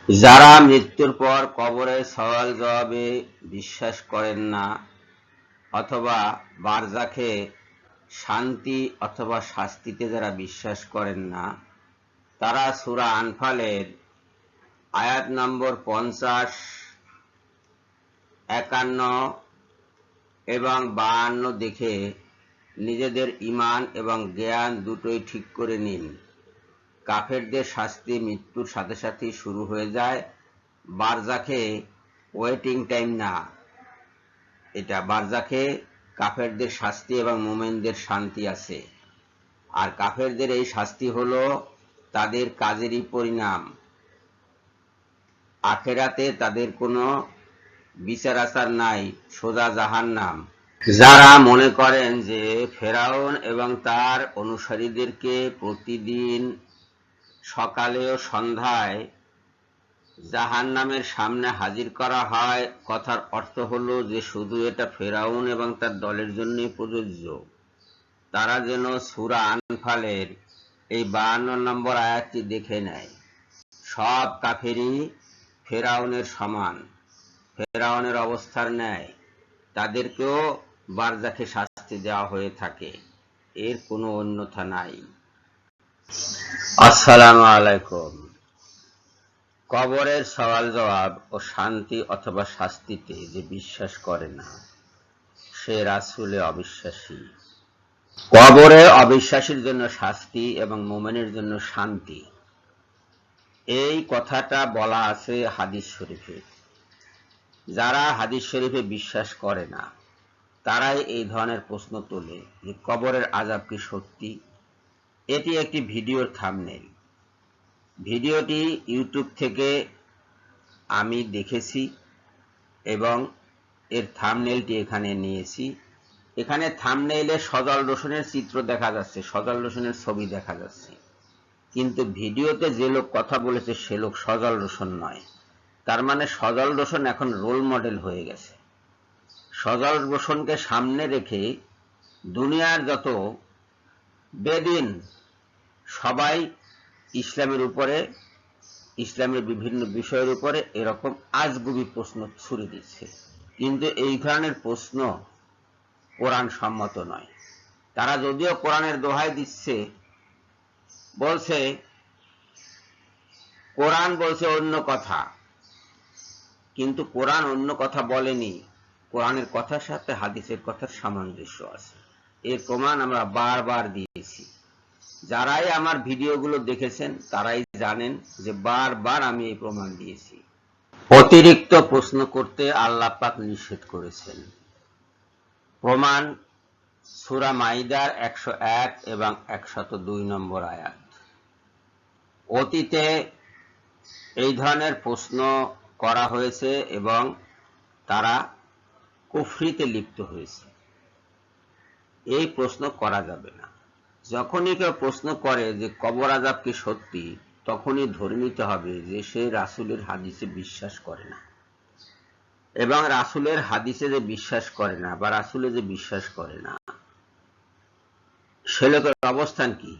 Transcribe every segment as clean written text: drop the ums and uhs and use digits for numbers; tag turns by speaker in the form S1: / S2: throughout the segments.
S1: যারা মৃত্যুর পর কবরের সওয়াল জবাবে বিশ্বাস করেন না অথবা বারজাখে শান্তি অথবা শাস্তিতে যারা বিশ্বাস করেন না, তারা সূরা আনফালের আয়াত নম্বর 50, 51 এবং 52 দেখে নিজেদের ঈমান এবং জ্ঞান দুটোই ঠিক করে নিন। কাফেরদের শাস্তি মৃত্যুর সাথে সাথেই শুরু হয়ে যায়, বারজাখে ওয়েটিং টাইম না। এটা বারজাখে কাফেরদের শাস্তি এবং মুমিনদের শান্তি আছে। আর কাফেরদের এই শাস্তি হলো তাদের কাজেরই পরিণাম। আখেরাতে তাদের কোনো বিচার আচার নাই, সোজা জাহান্নাম। যারা মনে করেন যে ফেরাউন এবং তার অনুসারীদেরকে প্রতিদিন সকালে ও সন্ধ্যায় জাহান্নামের সামনে হাজির করা হয়, কথার অর্থ হলো যে শুধু এটা ফেরাউন এবং তার দলের জন্যই প্রযোজ্য, তারা যেন সূরা আনফালের এই 52 নম্বর আয়াতটি দেখে নেয়। সব কাফেরই ফেরাউনের সমান, ফেরাউনের অবস্থার ন্যায়, তাদেরকেও বারজাখে শাস্তি দেওয়া হয়ে থাকে, এর কোনো অন্যথা নাই। আসসালামু আলাইকুম। কবরের সওয়াল জবাব ও শান্তি অথবা শাস্তিতে যে বিশ্বাস করে না, সে রাসূলে অবিশ্বাসী। কবরে অবিশ্বাসীর জন্য শাস্তি এবং মুমিনের জন্য শান্তি, এই কথাটা বলা আছে হাদিস শরীফে। যারা হাদিস শরীফে বিশ্বাস করে না, তারাই এই ধরনের প্রশ্ন তোলে যে কবরের আযাব কি সত্যি। এটি একটি ভিডিওর থাম্বনেল। ভিডিওটি ইউটিউব থেকে আমি দেখেছি এবং এর থাম্বনেলটি এখানে নিয়েছি। এখানে থাম্বনেইলে সজল রোশনের চিত্র দেখা যাচ্ছে, সজল রোশনের ছবি দেখা যাচ্ছে, কিন্তু ভিডিওতে যে লোক কথা বলেছে সে লোক সজল রোশন নয়। তার মানে সজল রোশন এখন রোল মডেল হয়ে গেছে। সজল রোশনকে সামনে রেখে দুনিয়ার যত বেদিন সবাই ইসলামের উপরে, ইসলামের বিভিন্ন বিষয়ের উপরে এরকম আজগুবি প্রশ্ন ছুড়ে দিচ্ছে, কিন্তু এই ধরনের প্রশ্ন কোরআন সম্মত নয়। তারা যদিও কোরআনের দোহাই দিচ্ছে, বলছে কোরআন বলছে অন্য কথা, কিন্তু কোরআন অন্য কথা বলেনি। কোরআনের কথার সাথে হাদিসের কথার সামঞ্জস্য আছে, এর প্রমাণ আমরা বারবার দিয়েছি। যারাই আমার ভিডিওগুলো দেখেছেন তারাই জানেন যে বারবার আমি এই প্রমাণ দিয়েছি। অতিরিক্ত প্রশ্ন করতে আল্লাহ পাক নিষেধ করেছেন। প্রমাণ সূরা মাইদার 101 এবং 102 নম্বর আয়াত। অতীতে এই ধরনের প্রশ্ন করা হয়েছে এবং তারা কুফরিতে লিপ্ত হয়েছে। এই প্রশ্ন করা যাবে না। যখনই কেউ প্রশ্ন করে যে কবর আযাব কি সত্যি, তখনই ধরে নিতে হবে যে সে রাসূলের হাদিসে বিশ্বাস করে না। এবং রাসূলের হাদিসে যে বিশ্বাস করে না বা রাসূলে যে বিশ্বাস করে না, সে লোকের অবস্থান কি?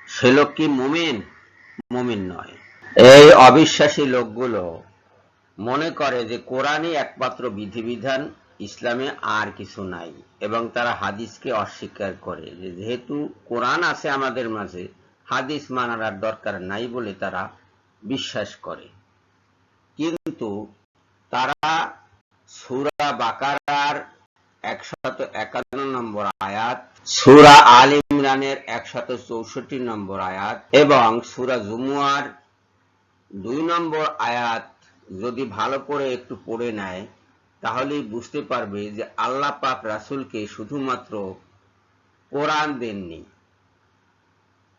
S1: সে লোক কি মুমিন? মুমিন নয়। এই অবিশ্বাসী লোকগুলো মনে করে যে কোরআনই একমাত্র বিধিবিধান, ইসলামে আর কিছু নাই, এবং তারা হাদিসকে অস্বীকার করে যে যেহেতু কোরআন আছে আমাদের মাঝে, হাদিস মানার আর দরকার নাই বলে তারা বিশ্বাস করে। কিন্তু তারা সূরা বাকারার 151 নম্বর আয়াত, সূরা আল ইমরানের 164 নম্বর আয়াত এবং সূরা জুমুয়ার 2 নম্বর আয়াত যদি ভালো করে একটু পড়ে নেয়, তাহলেই বুঝতে পারবে যে আল্লাহ পাক রাসূলকে শুধুমাত্র কোরআন দেননি,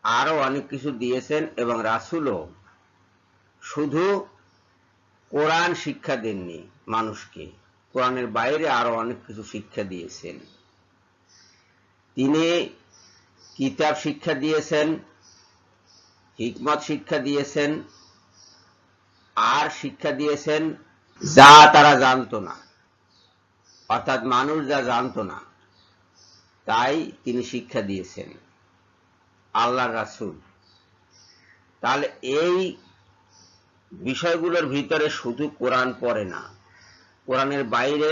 S1: আরো অনেক কিছু দিয়েছেন, এবং রাসূলও শুধু কোরআন শিক্ষা দেননি মানুষকে, কোরআনের বাইরে আরো অনেক কিছু শিক্ষা দিয়েছেন। তিনি কিতাব শিক্ষা দিয়েছেন, হিকমত শিক্ষা দিয়েছেন, আর শিক্ষা দিয়েছেন যা তারা জানতো না, অর্থাৎ মানুষ যা জানতো না তাই তিনি শিক্ষা দিয়েছেন, আল্লাহর রাসূল। তাহলে এই বিষয়গুলোর ভিতরে শুধু কোরআন পড়ে না, কোরআনের বাইরে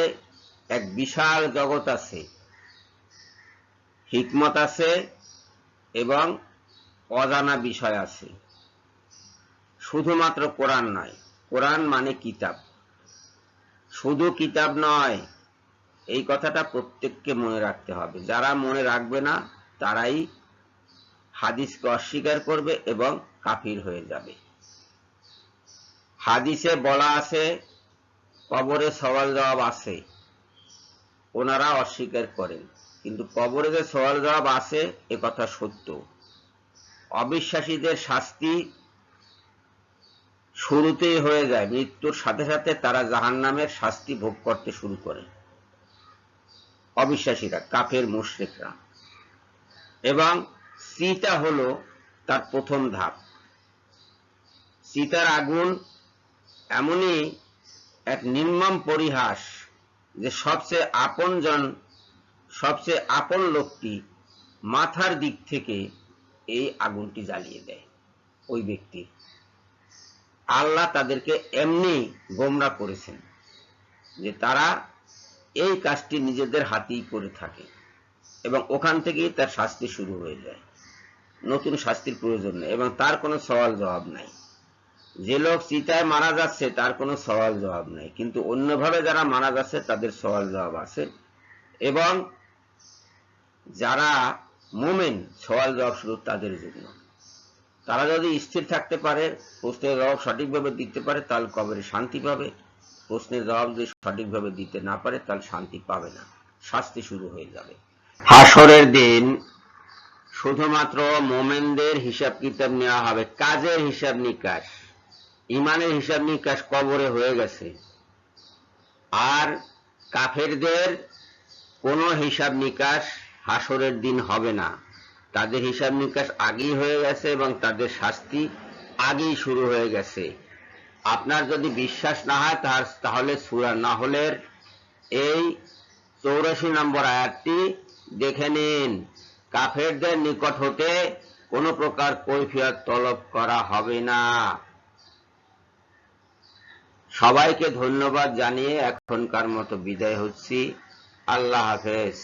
S1: এক বিশাল জগৎ আছে, হিকমত আছে এবং অজানা বিষয় আছে। শুধুমাত্র কোরআন নয়, কোরআন মানে কিতাব, শুধু কিতাব নয়, এই কথাটা প্রত্যেককে মনে রাখতে হবে। যারা মনে রাখবে না তারাই হাদিসকে অস্বীকার করবে এবং কাফির হয়ে যাবে। হাদিসে বলা আছে কবরে সওয়াল জবাব আছে, ওনারা অস্বীকার করেন, কিন্তু কবরে যে সওয়াল জবাব আছে এ কথা সত্য। অবিশ্বাসীদের শাস্তি শুরুতেই হয়ে যায়, মৃত্যুর সাথে সাথে তারা জাহান্নামের শাস্তি ভোগ করতে শুরু করে, অবিশ্বাসীরা, কাফের মুশরিকরা। এবং চিতা হলো তার প্রথম ধাপ। চিতার আগুন এমনই এক নির্মম পরিহাস যে সবচেয়ে আপন লোকটি মাথার দিক থেকে এই আগুনটি জ্বালিয়ে দেয় ওই ব্যক্তি। আল্লাহ তাদেরকে এমনি গোমরা করেছেন যে তারা এই কাজটি নিজেদের হাতেই করে থাকে এবং ওখান থেকেই তার শাস্তি শুরু হয়ে যায়। নতুন শাস্তির প্রয়োজন নেই এবং তার কোনো সওয়াল জবাব নাই। যে লোক চিতায় মারা যাচ্ছে তার কোনো সওয়াল জবাব নাই, কিন্তু অন্যভাবে যারা মারা যাচ্ছে তাদের সওয়াল জবাব আছে। এবং যারা মুমিন, সওয়াল জবাব শুধু তাদের জন্য। তারা যদি স্থির থাকতে পারে, প্রশ্নের জবাব সঠিকভাবে দিতে পারে, তাহলে কবরে শান্তি পাবে। প্রশ্নের জবাব যদি সঠিকভাবে দিতে না পারে তাহলে শান্তি পাবে না, শাস্তি শুরু হয়ে যাবে। হাসরের দিন শুধুমাত্র মুমিনদের হিসাব কিতাব নেওয়া হবে, কাজের হিসাব নিকাশ, ইমানের হিসাব নিকাশ কবরে হয়ে গেছে। আর কাফেরদের কোনো হিসাব নিকাশ হাসরের দিন হবে না, তাদের হিসাব নিকাশ আগেই হয়ে গেছে এবং তাদের শাস্তি আগেই শুরু হয়ে গেছে। আপনার যদি বিশ্বাস না হয় তাহলে সূরা নাহলের এই 84 নম্বর আয়াতটি দেখে নিন। কাফেরদের নিকট হতে কোনো প্রকার কৈফিয়ত তলব করা হবে না। সবাইকে ধন্যবাদ জানিয়ে এখনকার মতো বিদায় হচ্ছি। আল্লাহ হাফেজ।